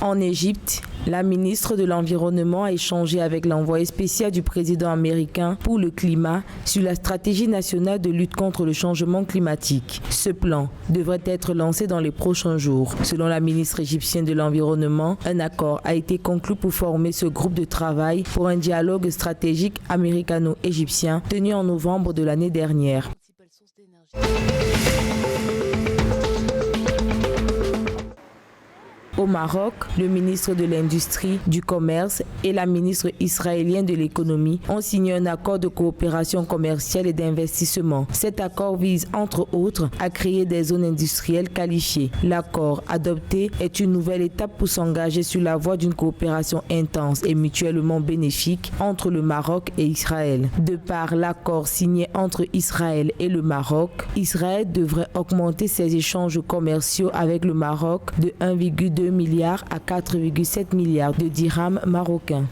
En Égypte, la ministre de l'Environnement a échangé avec l'envoyé spécial du président américain pour le climat sur la stratégie nationale de lutte contre le changement climatique. Ce plan devrait être lancé dans les prochains jours. Selon la ministre égyptienne de l'Environnement, un accord a été conclu pour former ce groupe de travail pour un dialogue stratégique américano-égyptien tenu en novembre de l'année dernière. Au Maroc, le ministre de l'Industrie, du Commerce et la ministre israélienne de l'Économie ont signé un accord de coopération commerciale et d'investissement. Cet accord vise, entre autres, à créer des zones industrielles qualifiées. L'accord adopté est une nouvelle étape pour s'engager sur la voie d'une coopération intense et mutuellement bénéfique entre le Maroc et Israël. De par l'accord signé entre Israël et le Maroc, Israël devrait augmenter ses échanges commerciaux avec le Maroc de 1,2 milliards à 4,7 milliards de dirhams marocains.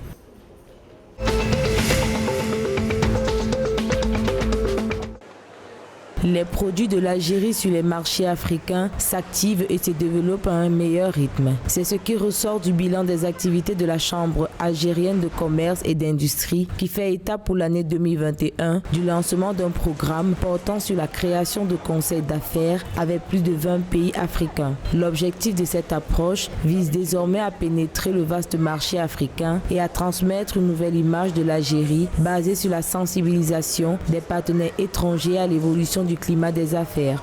Les produits de l'Algérie sur les marchés africains s'activent et se développent à un meilleur rythme. C'est ce qui ressort du bilan des activités de la Chambre algérienne de commerce et d'industrie qui fait état pour l'année 2021 du lancement d'un programme portant sur la création de conseils d'affaires avec plus de 20 pays africains. L'objectif de cette approche vise désormais à pénétrer le vaste marché africain et à transmettre une nouvelle image de l'Algérie basée sur la sensibilisation des partenaires étrangers à l'évolution du climat des affaires.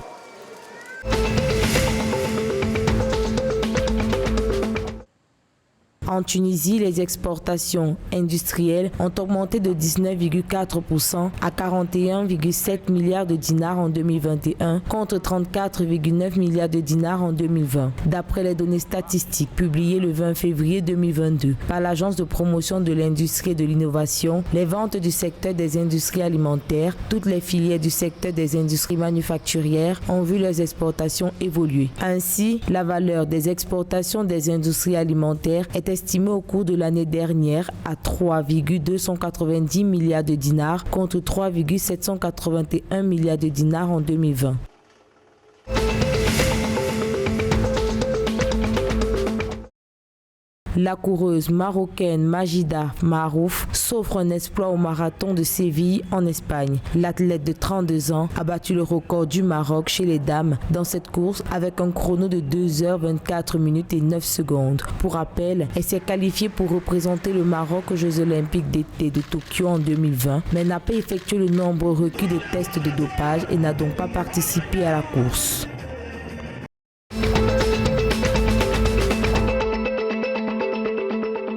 En Tunisie, les exportations industrielles ont augmenté de 19,4% à 41,7 milliards de dinars en 2021 contre 34,9 milliards de dinars en 2020. D'après les données statistiques publiées le 20 février 2022 par l'Agence de promotion de l'industrie et de l'innovation, les ventes du secteur des industries alimentaires, toutes les filières du secteur des industries manufacturières ont vu leurs exportations évoluer. Ainsi, la valeur des exportations des industries alimentaires est estimé au cours de l'année dernière à 3,290 milliards de dinars contre 3,781 milliards de dinars en 2020. La coureuse marocaine Majida Marouf s'offre un exploit au marathon de Séville en Espagne. L'athlète de 32 ans a battu le record du Maroc chez les dames dans cette course avec un chrono de 2h24 minutes et 9 secondes. Pour rappel, elle s'est qualifiée pour représenter le Maroc aux Jeux Olympiques d'été de Tokyo en 2020, mais n'a pas effectué le nombre requis de tests de dopage et n'a donc pas participé à la course.